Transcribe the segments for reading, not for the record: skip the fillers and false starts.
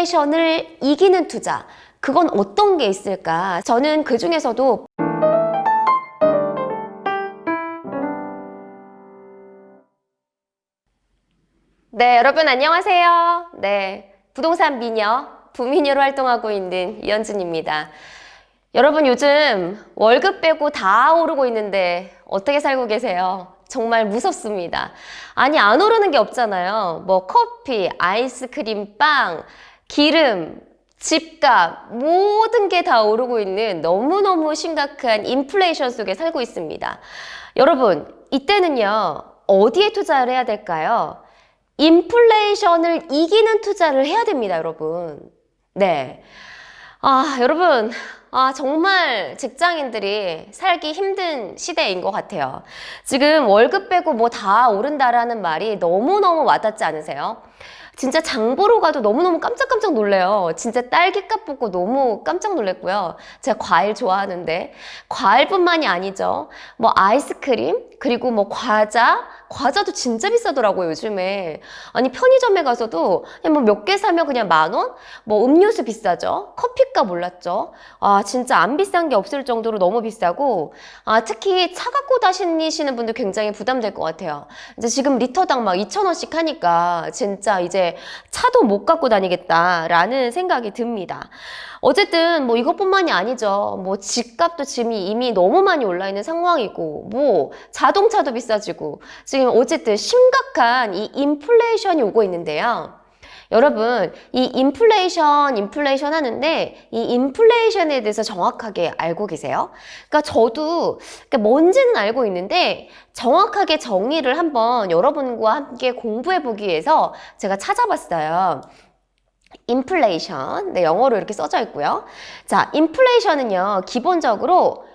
인플레이션을 이기는 투자, 그건 어떤 게 있을까? 저는 그 중에서도 네, 여러분 안녕하세요. 네, 부동산 미녀, 부미녀로 활동하고 있는 이현진입니다. 여러분 요즘 월급 빼고 다 오르고 있는데 어떻게 살고 계세요? 정말 무섭습니다. 아니, 안 오르는 게 없잖아요. 뭐 커피, 아이스크림, 빵, 기름, 집값, 모든 게 다 오르고 있는 너무너무 심각한 인플레이션 속에 살고 있습니다. 여러분, 이때는요, 어디에 투자를 해야 될까요? 인플레이션을 이기는 투자를 해야 됩니다, 여러분. 네. 여러분, 정말 직장인들이 살기 힘든 시대인 것 같아요. 지금 월급 빼고 뭐 다 오른다라는 말이 너무너무 와닿지 않으세요? 진짜 장 보러 가도 너무너무 깜짝깜짝 놀래요. 진짜 딸기값 보고 너무 깜짝 놀랐고요. 제가 과일 좋아하는데 과일뿐만이 아니죠. 뭐 아이스크림, 그리고 뭐 과자도 진짜 비싸더라고요, 요즘에. 아니, 편의점에 가서도 그냥 뭐 몇 개 사면 그냥 10,000원? 뭐 음료수 비싸죠? 커피값 올랐죠? 진짜 안 비싼 게 없을 정도로 너무 비싸고, 특히 차 갖고 다니시는 분들 굉장히 부담될 것 같아요. 이제 지금 리터당 막 2,000원씩 하니까 진짜 이제 차도 못 갖고 다니겠다라는 생각이 듭니다. 어쨌든 뭐 이것뿐만이 아니죠. 뭐 집값도 지금 이미 너무 많이 올라 있는 상황이고, 뭐 자동차도 비싸지고, 지금 어쨌든 심각한 이 인플레이션이 오고 있는데요. 여러분, 이 인플레이션 하는데 이 인플레이션에 대해서 정확하게 알고 계세요? 그러니까 저도 뭔지는 알고 있는데 정확하게 정의를 한번 여러분과 함께 공부해 보기 위해서 제가 찾아봤어요. 인플레이션, 네, 영어로 이렇게 써져 있고요. 자, 인플레이션은요, 기본적으로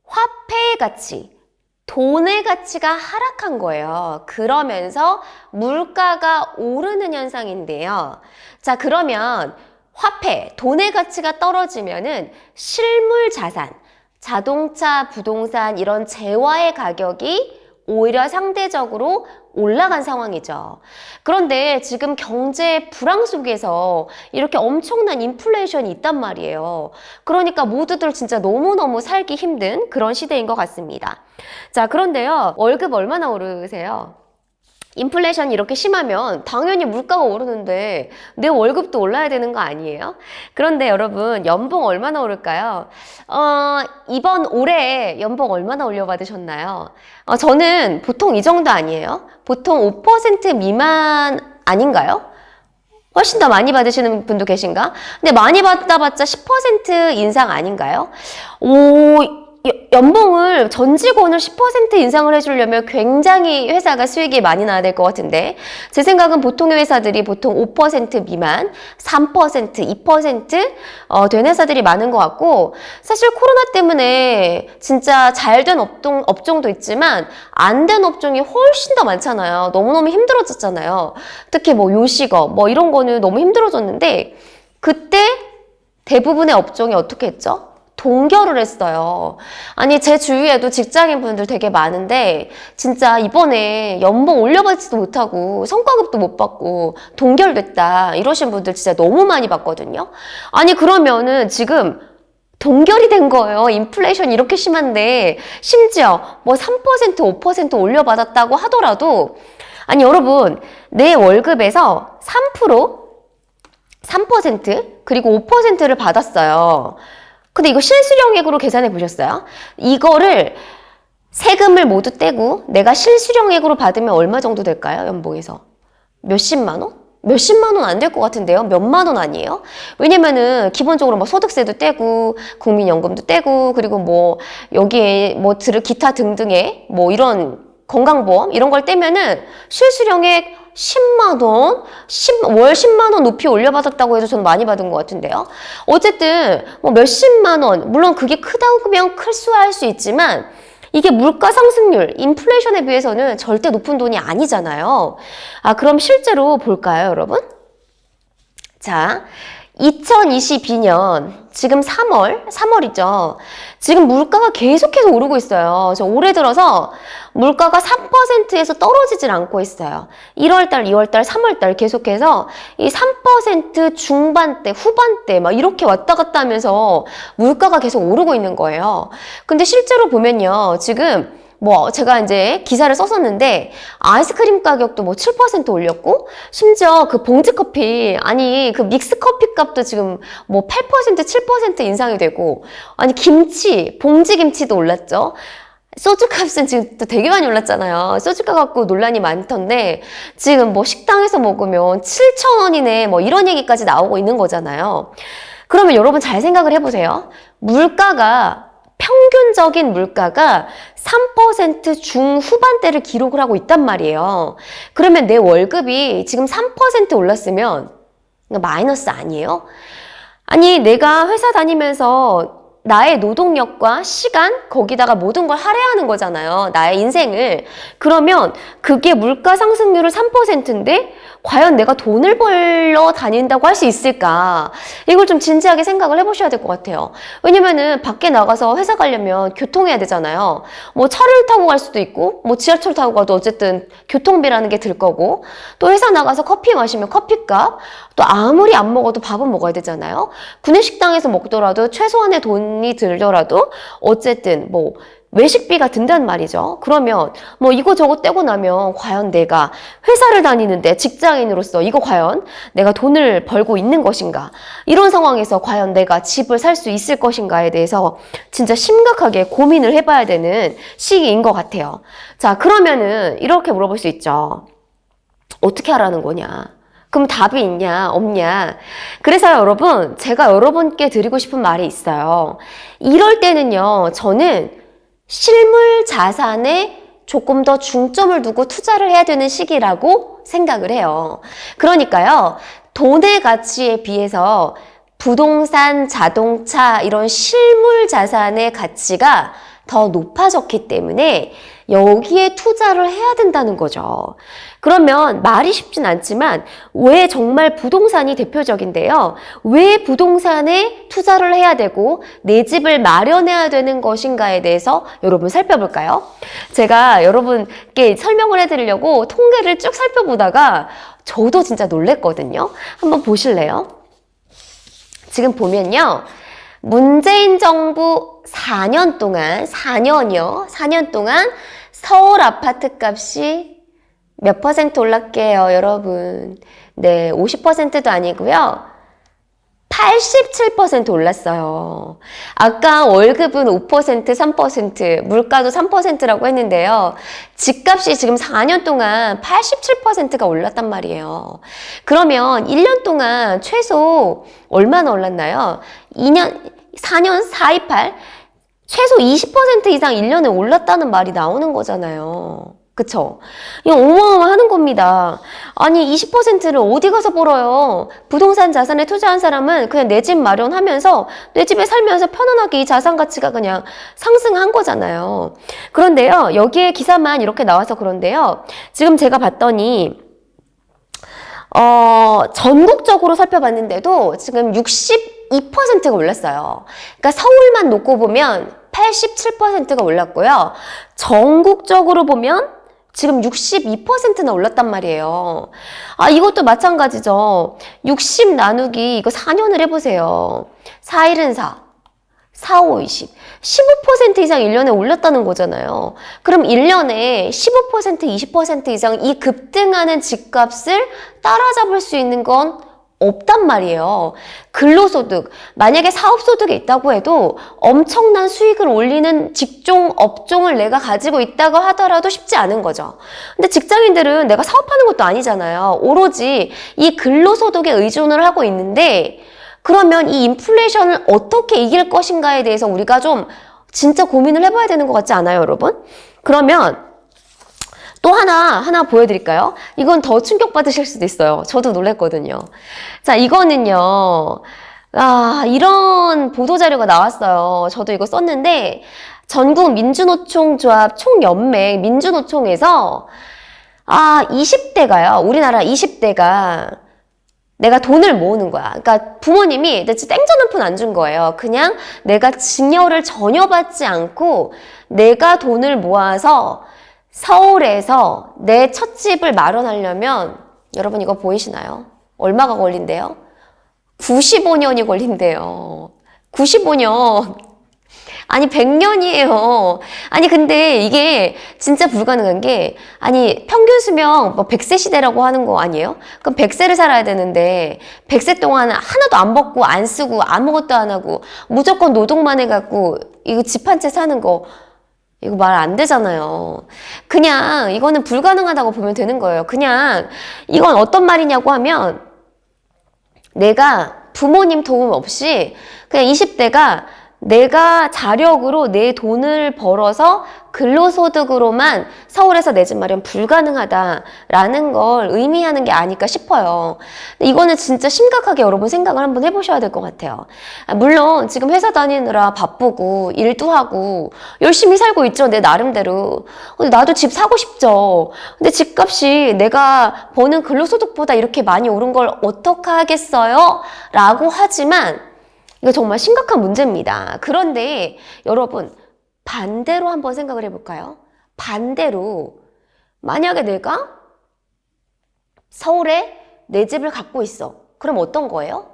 화폐의 가치, 돈의 가치가 하락한 거예요. 그러면서 물가가 오르는 현상인데요. 자, 그러면 화폐, 돈의 가치가 떨어지면은 실물 자산, 자동차, 부동산 이런 재화의 가격이 오히려 상대적으로 올라간 상황이죠. 그런데 지금 경제 불황 속에서 이렇게 엄청난 인플레이션이 있단 말이에요. 그러니까 모두들 진짜 너무너무 살기 힘든 그런 시대인 것 같습니다. 자, 그런데요, 월급 얼마나 오르세요? 인플레이션이 이렇게 심하면 당연히 물가가 오르는데 내 월급도 올라야 되는 거 아니에요? 그런데 여러분, 연봉 얼마나 오를까요? 이번 올해 연봉 얼마나 올려받으셨나요? 저는 보통 이 정도 아니에요? 보통 5% 미만 아닌가요? 훨씬 더 많이 받으시는 분도 계신가? 근데 많이 받아봤자 10% 인상 아닌가요? 연봉을 전 직원을 10% 인상을 해주려면 굉장히 회사가 수익이 많이 나야 될 것 같은데, 제 생각은 보통의 회사들이 보통 5% 미만, 3%, 2% 된 회사들이 많은 것 같고, 사실 코로나 때문에 진짜 잘 된 업종도 있지만 안 된 업종이 훨씬 더 많잖아요. 너무너무 힘들어졌잖아요. 특히 뭐 요식업 뭐 이런 거는 너무 힘들어졌는데, 그때 대부분의 업종이 어떻게 했죠? 동결을 했어요. 아니, 제 주위에도 직장인 분들 되게 많은데 진짜 이번에 연봉 올려받지도 못하고 성과급도 못 받고 동결됐다 이러신 분들 진짜 너무 많이 봤거든요. 아니, 그러면은 지금 동결이 된 거예요. 인플레이션 이렇게 심한데 심지어 뭐 3%, 5% 올려받았다고 하더라도, 아니 여러분, 내 월급에서 3% 그리고 5%를 받았어요. 근데 이거 실수령액으로 계산해 보셨어요? 이거를 세금을 모두 떼고 내가 실수령액으로 받으면 얼마 정도 될까요? 연봉에서 몇십만 원? 몇십만 원 안 될 것 같은데요? 몇만 원 아니에요? 왜냐면은 기본적으로 뭐 소득세도 떼고 국민연금도 떼고, 그리고 뭐 여기에 뭐 기타 등등의 뭐 이런 건강보험 이런 걸 떼면은 실수령액 10만 원, 월 10만 원 높이 올려받았다고 해서 저는 많이 받은 것 같은데요. 어쨌든 뭐 몇십만 원, 물론 그게 크다면 클수할 수 있지만 이게 물가 상승률, 인플레이션에 비해서는 절대 높은 돈이 아니잖아요. 그럼 실제로 볼까요, 여러분? 자, 2022년 지금 3월이죠. 지금 물가가 계속해서 오르고 있어요. 저 올해 들어서 물가가 3%에서 떨어지질 않고 있어요. 1월달, 2월달, 3월달 계속해서 이 3% 중반대, 후반대 막 이렇게 왔다 갔다 하면서 물가가 계속 오르고 있는 거예요. 근데 실제로 보면요. 지금 뭐 제가 이제 기사를 썼었는데 아이스크림 가격도 뭐 7% 올렸고 심지어 그 봉지커피 아니 그 믹스커피 값도 지금 뭐 8% 7% 인상이 되고 아니 김치 봉지김치도 올랐죠. 소주 값은 지금 또 되게 많이 올랐잖아요. 소주가 갖고 논란이 많던데 지금 뭐 식당에서 먹으면 7,000원이네 뭐 이런 얘기까지 나오고 있는 거잖아요. 그러면 여러분 잘 생각을 해보세요. 평균적인 물가가 3% 중후반대를 기록을 하고 있단 말이에요. 그러면 내 월급이 지금 3% 올랐으면 마이너스 아니에요? 아니 내가 회사 다니면서 나의 노동력과 시간 거기다가 모든 걸 할애하는 거잖아요. 나의 인생을. 그러면 그게 물가 상승률을 3%인데 과연 내가 돈을 벌러 다닌다고 할 수 있을까? 이걸 좀 진지하게 생각을 해보셔야 될 것 같아요. 왜냐면은 밖에 나가서 회사 가려면 교통해야 되잖아요. 뭐 차를 타고 갈 수도 있고 뭐 지하철 타고 가도 어쨌든 교통비라는 게 들 거고 또 회사 나가서 커피 마시면 커피값 또 아무리 안 먹어도 밥은 먹어야 되잖아요. 구내식당에서 먹더라도 최소한의 돈이 들더라도 어쨌든 뭐 외식비가 든단 말이죠. 그러면 뭐 이거저거 떼고 나면 과연 내가 회사를 다니는데 직장인으로서 이거 과연 내가 돈을 벌고 있는 것인가? 이런 상황에서 과연 내가 집을 살 수 있을 것인가에 대해서 진짜 심각하게 고민을 해봐야 되는 시기인 것 같아요. 자, 그러면은 이렇게 물어볼 수 있죠. 어떻게 하라는 거냐? 그럼 답이 있냐 없냐. 그래서 여러분 제가 여러분께 드리고 싶은 말이 있어요. 이럴 때는요 저는 실물 자산에 조금 더 중점을 두고 투자를 해야 되는 시기라고 생각을 해요. 그러니까요 돈의 가치에 비해서 부동산, 자동차 이런 실물 자산의 가치가 더 높아졌기 때문에 여기에 투자를 해야 된다는 거죠. 그러면 말이 쉽진 않지만 왜 정말 부동산이 대표적인데요. 왜 부동산에 투자를 해야 되고 내 집을 마련해야 되는 것인가에 대해서 여러분 살펴볼까요? 제가 여러분께 설명을 해드리려고 통계를 쭉 살펴보다가 저도 진짜 놀랬거든요. 한번 보실래요? 지금 보면요. 문재인 정부 4년 동안 4년 동안 서울 아파트 값이 몇 퍼센트 올랐게요, 여러분? 네, 50%도 아니고요. 87% 올랐어요. 아까 월급은 5%, 3%, 물가도 3%라고 했는데요. 집값이 지금 4년 동안 87%가 올랐단 말이에요. 그러면 1년 동안 최소 얼마나 올랐나요? 4년 428, 최소 20% 이상 1년에 올랐다는 말이 나오는 거잖아요. 그쵸? 이거 어마어마하는 겁니다. 아니 20%를 어디 가서 벌어요? 부동산 자산에 투자한 사람은 그냥 내 집 마련하면서 내 집에 살면서 편안하게 이 자산 가치가 그냥 상승한 거잖아요. 그런데요. 여기에 기사만 이렇게 나와서 그런데요. 지금 제가 봤더니 전국적으로 살펴봤는데도 지금 62%가 올랐어요. 그러니까 서울만 놓고 보면 87%가 올랐고요. 전국적으로 보면 지금 62%나 올랐단 말이에요. 아, 이것도 마찬가지죠. 60 나누기 이거 4년을 해보세요. 4일은 4, 4, 5, 20. 15% 이상 1년에 올랐다는 거잖아요. 그럼 1년에 15%, 20% 이상 이 급등하는 집값을 따라잡을 수 있는 건 없단 말이에요. 근로소득, 만약에 사업소득이 있다고 해도 엄청난 수익을 올리는 직종, 업종을 내가 가지고 있다고 하더라도 쉽지 않은 거죠. 근데 직장인들은 내가 사업하는 것도 아니잖아요. 오로지 이 근로소득에 의존을 하고 있는데 그러면 이 인플레이션을 어떻게 이길 것인가에 대해서 우리가 좀 진짜 고민을 해봐야 되는 것 같지 않아요, 여러분? 그러면 또 하나 보여드릴까요? 이건 더 충격받으실 수도 있어요. 저도 놀랐거든요. 자, 이거는요. 이런 보도자료가 나왔어요. 저도 이거 썼는데 전국 민주노총 조합 총연맹 민주노총에서 20대가요. 우리나라 20대가 내가 돈을 모으는 거야. 그러니까 부모님이 땡전 한 푼 안 준 거예요. 그냥 내가 증여를 전혀 받지 않고 내가 돈을 모아서 서울에서 내 첫 집을 마련하려면 여러분 이거 보이시나요? 얼마가 걸린대요? 95년이 걸린대요. 95년. 아니 100년이에요. 아니 근데 이게 진짜 불가능한 게 아니 평균 수명 뭐 100세 시대라고 하는 거 아니에요? 그럼 100세를 살아야 되는데 100세 동안 하나도 안 먹고 안 쓰고 아무것도 안 하고 무조건 노동만 해갖고 이거 집 한 채 사는 거 이거 말 안 되잖아요. 그냥 이거는 불가능하다고 보면 되는 거예요. 그냥 이건 어떤 말이냐고 하면 내가 부모님 도움 없이 그냥 20대가 내가 자력으로 내 돈을 벌어서 근로소득으로만 서울에서 내 집 마련 불가능하다라는 걸 의미하는 게 아닐까 싶어요. 근데 이거는 진짜 심각하게 여러분 생각을 한번 해보셔야 될 것 같아요. 물론 지금 회사 다니느라 바쁘고 일도 하고 열심히 살고 있죠, 내 나름대로. 근데 나도 집 사고 싶죠. 근데 집값이 내가 버는 근로소득보다 이렇게 많이 오른 걸 어떡하겠어요? 라고 하지만 이거 정말 심각한 문제입니다. 그런데 여러분 반대로 한번 생각을 해볼까요? 반대로 만약에 내가 서울에 내 집을 갖고 있어. 그럼 어떤 거예요?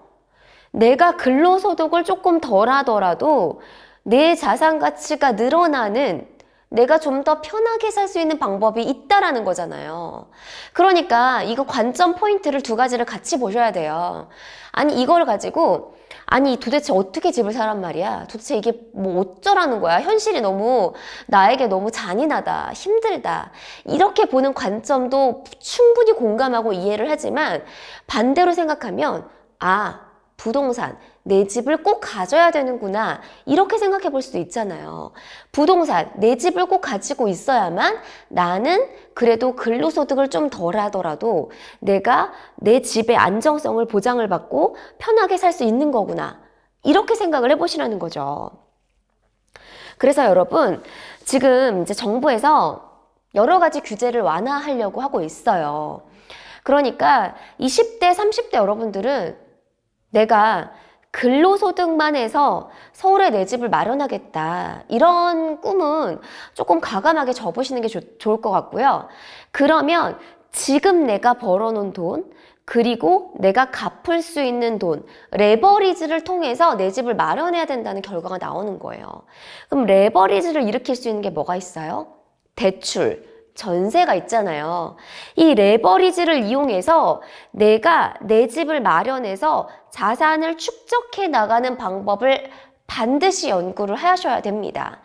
내가 근로소득을 조금 덜 하더라도 내 자산 가치가 늘어나는 내가 좀 더 편하게 살 수 있는 방법이 있다라는 거잖아요. 그러니까 이거 관점 포인트를 두 가지를 같이 보셔야 돼요. 아니 이걸 가지고 아니 도대체 어떻게 집을 사란 말이야? 도대체 이게 뭐 어쩌라는 거야? 현실이 너무 나에게 너무 잔인하다, 힘들다 이렇게 보는 관점도 충분히 공감하고 이해를 하지만 반대로 생각하면 아 부동산, 내 집을 꼭 가져야 되는구나 이렇게 생각해 볼 수도 있잖아요. 부동산, 내 집을 꼭 가지고 있어야만 나는 그래도 근로소득을 좀 덜 하더라도 내가 내 집의 안정성을 보장을 받고 편하게 살 수 있는 거구나 이렇게 생각을 해보시라는 거죠. 그래서 여러분 지금 이제 정부에서 여러 가지 규제를 완화하려고 하고 있어요. 그러니까 20대, 30대 여러분들은 내가 근로소득만 해서 서울에 내 집을 마련하겠다 이런 꿈은 조금 과감하게 접으시는 게 좋을 것 같고요. 그러면 지금 내가 벌어놓은 돈 그리고 내가 갚을 수 있는 돈 레버리지를 통해서 내 집을 마련해야 된다는 결과가 나오는 거예요. 그럼 레버리지를 일으킬 수 있는 게 뭐가 있어요? 대출, 전세가 있잖아요. 이 레버리지를 이용해서 내가 내 집을 마련해서 자산을 축적해 나가는 방법을 반드시 연구를 하셔야 됩니다.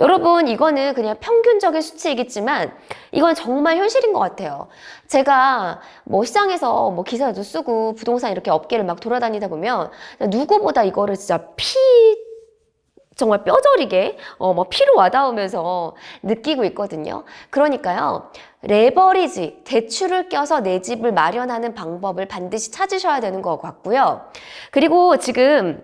여러분 이거는 그냥 평균적인 수치이겠지만 이건 정말 현실인 것 같아요. 제가 뭐 시장에서 뭐 기사도 쓰고 부동산 이렇게 업계를 막 돌아다니다 보면 누구보다 이거를 진짜 정말 뼈저리게 뭐 피로 와닿으면서 느끼고 있거든요. 그러니까요. 레버리지, 대출을 껴서 내 집을 마련하는 방법을 반드시 찾으셔야 되는 것 같고요. 그리고 지금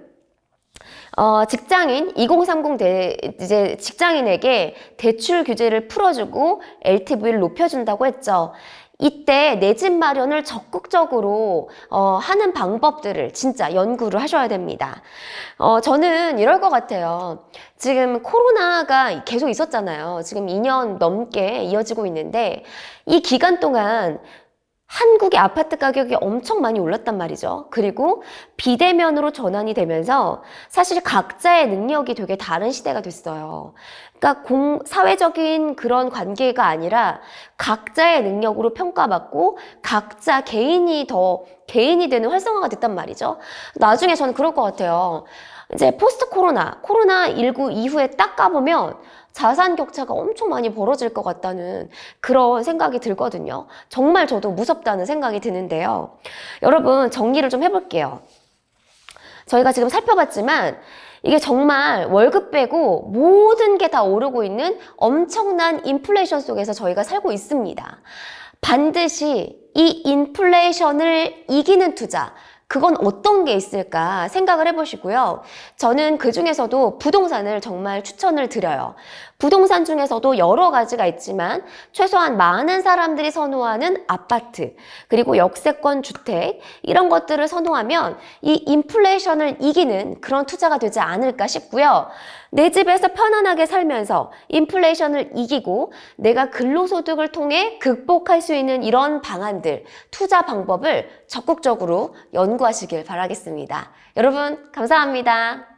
직장인 2030 이제 직장인에게 대출 규제를 풀어주고 LTV를 높여준다고 했죠. 이때 내 집 마련을 적극적으로 하는 방법들을 진짜 연구를 하셔야 됩니다. 저는 이럴 것 같아요. 지금 코로나가 계속 있었잖아요. 지금 2년 넘게 이어지고 있는데 이 기간 동안 한국의 아파트 가격이 엄청 많이 올랐단 말이죠. 그리고 비대면으로 전환이 되면서 사실 각자의 능력이 되게 다른 시대가 됐어요. 그러니까 사회적인 그런 관계가 아니라 각자의 능력으로 평가받고 각자 개인이 되는 활성화가 됐단 말이죠. 나중에 저는 그럴 것 같아요. 이제 포스트 코로나19 이후에 딱 가보면 자산 격차가 엄청 많이 벌어질 것 같다는 그런 생각이 들거든요. 정말 저도 무섭다는 생각이 드는데요. 여러분 정리를 좀 해볼게요. 저희가 지금 살펴봤지만 이게 정말 월급 빼고 모든 게 다 오르고 있는 엄청난 인플레이션 속에서 저희가 살고 있습니다. 반드시 이 인플레이션을 이기는 투자, 그건 어떤 게 있을까 생각을 해보시고요. 저는 그 중에서도 부동산을 정말 추천을 드려요. 부동산 중에서도 여러 가지가 있지만 최소한 많은 사람들이 선호하는 아파트, 그리고 역세권 주택, 이런 것들을 선호하면 이 인플레이션을 이기는 그런 투자가 되지 않을까 싶고요. 내 집에서 편안하게 살면서 인플레이션을 이기고 내가 근로소득을 통해 극복할 수 있는 이런 방안들, 투자 방법을 적극적으로 연구하시길 바라겠습니다. 여러분, 감사합니다.